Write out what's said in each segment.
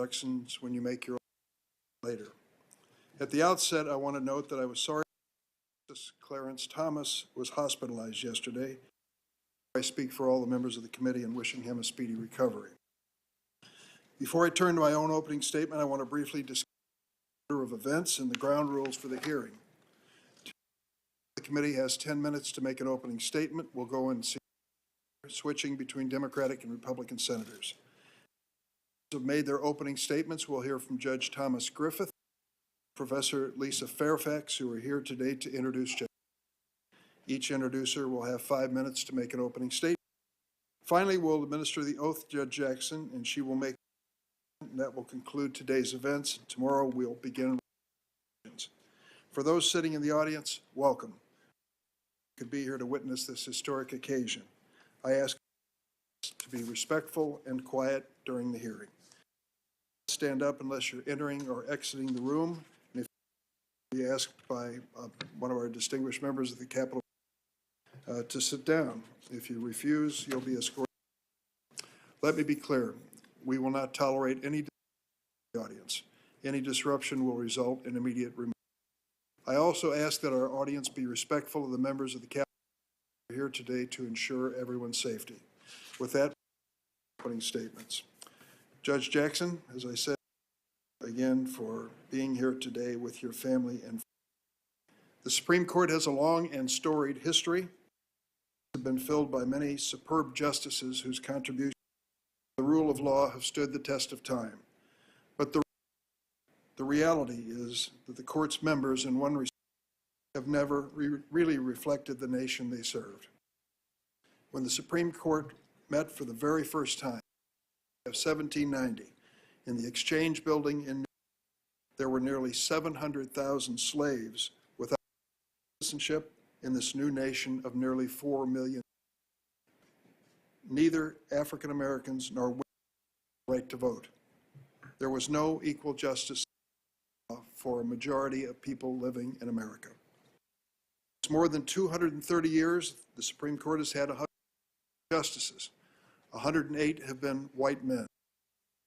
instructions when you make your later. At the outset, I want to note that I was sorry Clarence Thomas was hospitalized yesterday. I speak for all the members of the committee in wishing him a speedy recovery. Before I turn to my own opening statement, I want to briefly discuss the order of events and the ground rules for the hearing. The committee has 10 minutes to make an opening statement. We'll go in switching between Democratic and Republican senators. Have made their opening statements. We'll hear from Judge Thomas Griffith, Professor Lisa Fairfax, who are here today to introduce Judge. Each introducer will have 5 minutes to make an opening statement. Finally, we'll administer the oath to Judge Jackson, and she will make, and that will conclude today's events. Tomorrow we'll begin with questions. For those sitting in the audience, welcome. You could be here to witness this historic occasion. I ask to be respectful and quiet during the hearing. Stand up unless you're entering or exiting the room. And if you be asked by one of our distinguished members of the Capitol to sit down. If you refuse, you'll be escorted. Let me be clear. We will not tolerate any audience. Any disruption will result in immediate removal. I also ask that our audience be respectful of the members of the Capitol who are here today to ensure everyone's safety. With that, opening statements. Judge Jackson, as I said, again for being here today with your family and friends. The Supreme Court has a long and storied history. Have been filled by many superb justices whose contributions to the rule of law have stood the test of time. But the reality is that the court's members, in one respect, have never really reflected the nation they served. When the Supreme Court met for the very first time of 1790 in the Exchange Building in New York, there were nearly 700,000 slaves without citizenship in this new nation of nearly 4 million. Neither African Americans nor women had the right to vote. There was no equal justice for a majority of people living in America. It's more than 230 years, the Supreme Court has had 100 justices. 108 have been white men.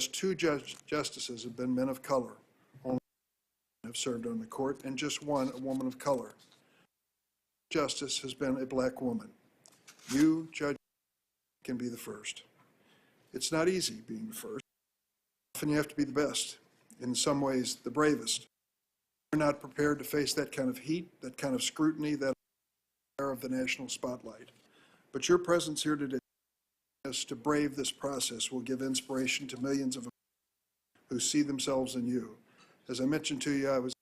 Just 2 justices have been men of color. Only have served on the court, and just 1 a woman of color. Justice has been a black woman. You, Judge, can be the first. It's not easy being the first. Often you have to be the best, in some ways the bravest. You're not prepared to face that kind of heat, that kind of scrutiny, that of the national spotlight. But your presence here today to brave this process will give inspiration to millions of Americans who see themselves in you. As I mentioned to you, I was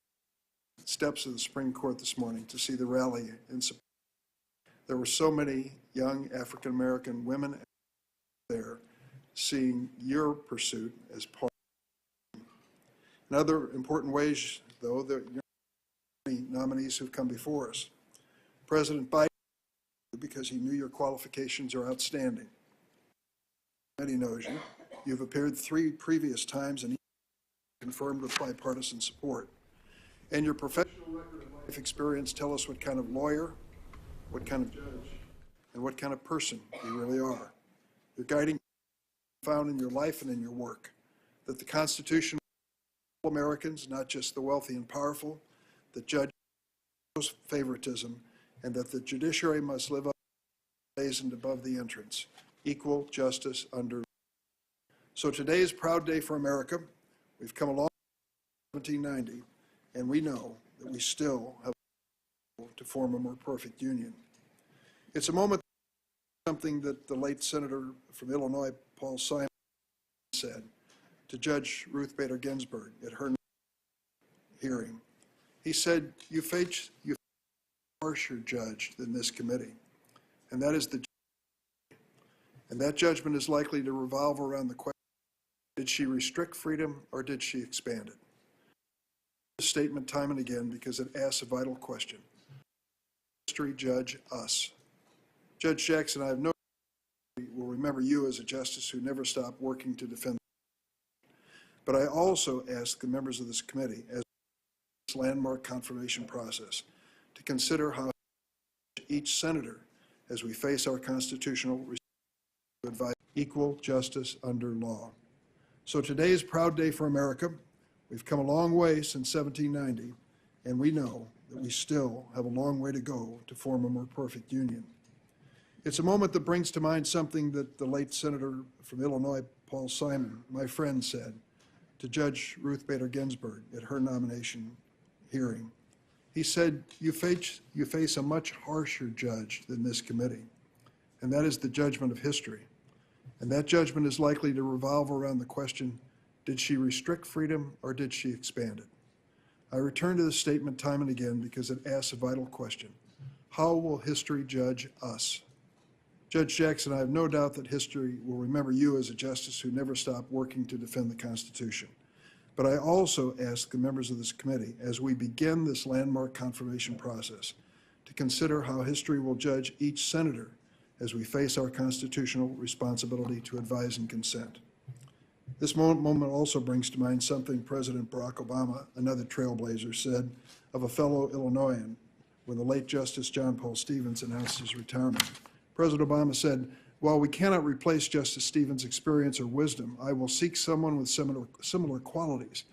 at the steps of the Supreme Court this morning to see the rally in support. There were so many young African American women there seeing your pursuit as part of it. In other important ways, though, there are many nominees who've come before us. President Biden, because he knew your qualifications are outstanding. He knows you. You've appeared 3 previous times and confirmed with bipartisan support. And your professional record of life experience tell us what kind of lawyer, what kind of judge, and what kind of person you really are. Your guiding found in your life and in your work, that the Constitution for all Americans, not just the wealthy and powerful, that judge favoritism, and that the judiciary must live up to blazoned above the entrance. Equal justice under law. So today is a proud day for America. We've come along since 1790, and we know that we still have to form a more perfect union. It's a moment, something that the late Senator from Illinois, Paul Simon, said to Judge Ruth Bader Ginsburg at her hearing. He said, you face a harsher judge than this committee, and that is the And that judgment is likely to revolve around the question, did she restrict freedom or did she expand it? This statement time and again because it asks a vital question. History judge us. Judge Jackson, I have no doubt will remember you as a justice who never stopped working to defend. But I also ask the members of this committee, as this landmark confirmation process, to consider how each senator, as we face our constitutional advice, equal justice under law. So today is a proud day for America. We've come a long way since 1790, and we know that we still have a long way to go to form a more perfect union. It's a moment that brings to mind something that the late Senator from Illinois, Paul Simon, my friend, said to Judge Ruth Bader Ginsburg at her nomination hearing. He said, you face a much harsher judge than this committee, and that is the judgment of history. And that judgment is likely to revolve around the question, did she restrict freedom or did she expand it? I return to this statement time and again because it asks a vital question. How will history judge us? Judge Jackson, I have no doubt that history will remember you as a justice who never stopped working to defend the Constitution. But I also ask the members of this committee, as we begin this landmark confirmation process, to consider how history will judge each senator as we face our constitutional responsibility to advise and consent. This moment also brings to mind something President Barack Obama, another trailblazer, said of a fellow Illinoisan when the late Justice John Paul Stevens announced his retirement. President Obama said, while we cannot replace Justice Stevens' experience or wisdom, I will seek someone with similar qualities,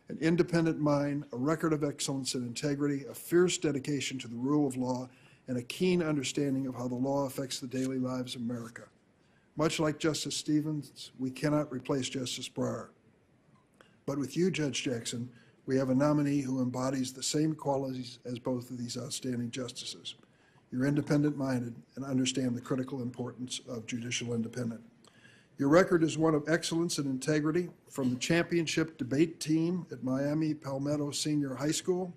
an independent mind, a record of excellence and integrity, a fierce dedication to the rule of law, and a keen understanding of how the law affects the daily lives of America. Much like Justice Stevens, we cannot replace Justice Breyer. But with you, Judge Jackson, we have a nominee who embodies the same qualities as both of these outstanding justices. You're independent-minded and understand the critical importance of judicial independence. Your record is one of excellence and integrity, from the championship debate team at Miami Palmetto Senior High School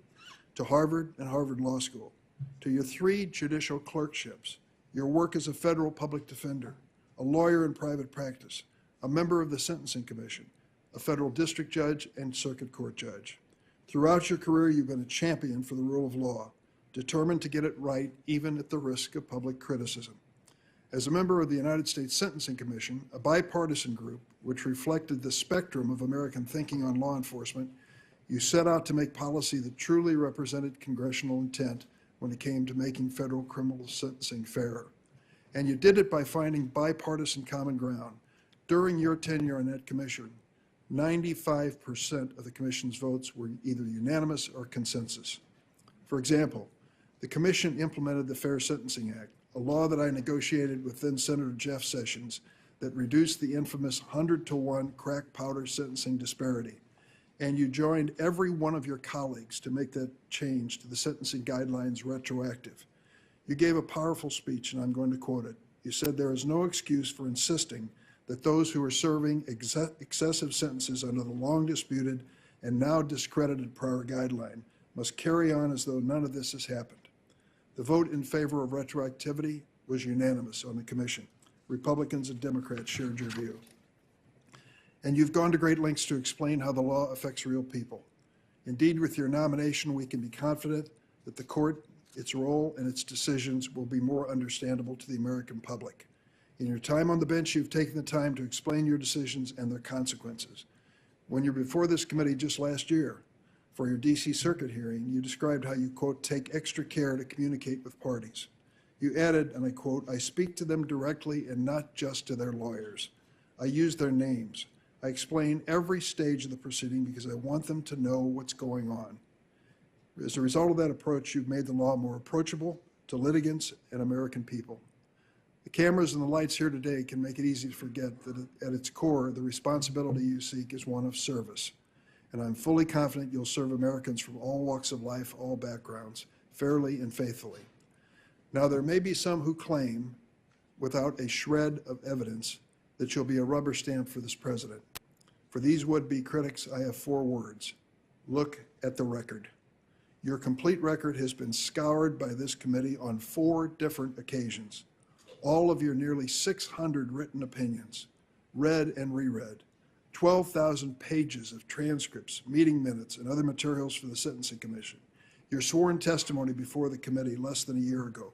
to Harvard and Harvard Law School, to your 3 judicial clerkships, your work as a federal public defender, a lawyer in private practice, a member of the Sentencing Commission, a federal district judge and circuit court judge. Throughout your career, you've been a champion for the rule of law, determined to get it right even at the risk of public criticism. As a member of the United States Sentencing Commission, a bipartisan group which reflected the spectrum of American thinking on law enforcement, you set out to make policy that truly represented congressional intent when it came to making federal criminal sentencing fairer. And you did it by finding bipartisan common ground. During your tenure on that commission, 95% of the commission's votes were either unanimous or consensus. For example, the commission implemented the Fair Sentencing Act, a law that I negotiated with then Senator Jeff Sessions that reduced the infamous 100-to-1 crack powder sentencing disparity. And you joined every one of your colleagues to make that change to the sentencing guidelines retroactive. You gave a powerful speech, and I'm going to quote it. You said, there is no excuse for insisting that those who are serving excessive sentences under the long disputed and now discredited prior guideline must carry on as though none of this has happened. The vote in favor of retroactivity was unanimous on the commission. Republicans and Democrats shared your view. And you've gone to great lengths to explain how the law affects real people. Indeed, with your nomination, we can be confident that the court, its role, and its decisions will be more understandable to the American public. In your time on the bench, you've taken the time to explain your decisions and their consequences. When you were before this committee just last year, for your D.C. Circuit hearing, you described how you, quote, take extra care to communicate with parties. You added, and I quote, I speak to them directly and not just to their lawyers. I use their names. I explain every stage of the proceeding because I want them to know what's going on. As a result of that approach, you've made the law more approachable to litigants and American people. The cameras and the lights here today can make it easy to forget that at its core, the responsibility you seek is one of service. And I'm fully confident you'll serve Americans from all walks of life, all backgrounds, fairly and faithfully. Now, there may be some who claim, without a shred of evidence, that you'll be a rubber stamp for this president. For these would-be critics, I have 4 words. Look at the record. Your complete record has been scoured by this committee on 4 different occasions. All of your nearly 600 written opinions, read and reread, 12,000 pages of transcripts, meeting minutes, and other materials for the Sentencing Commission, your sworn testimony before the committee less than a year ago,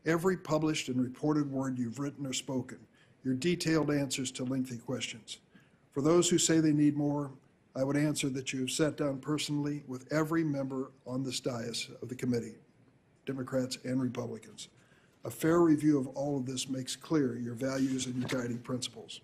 every published and reported word you've written or spoken, your detailed answers to lengthy questions. For those who say they need more, I would answer that you have sat down personally with every member on this dais of the committee, Democrats and Republicans. A fair review of all of this makes clear your values and your guiding principles.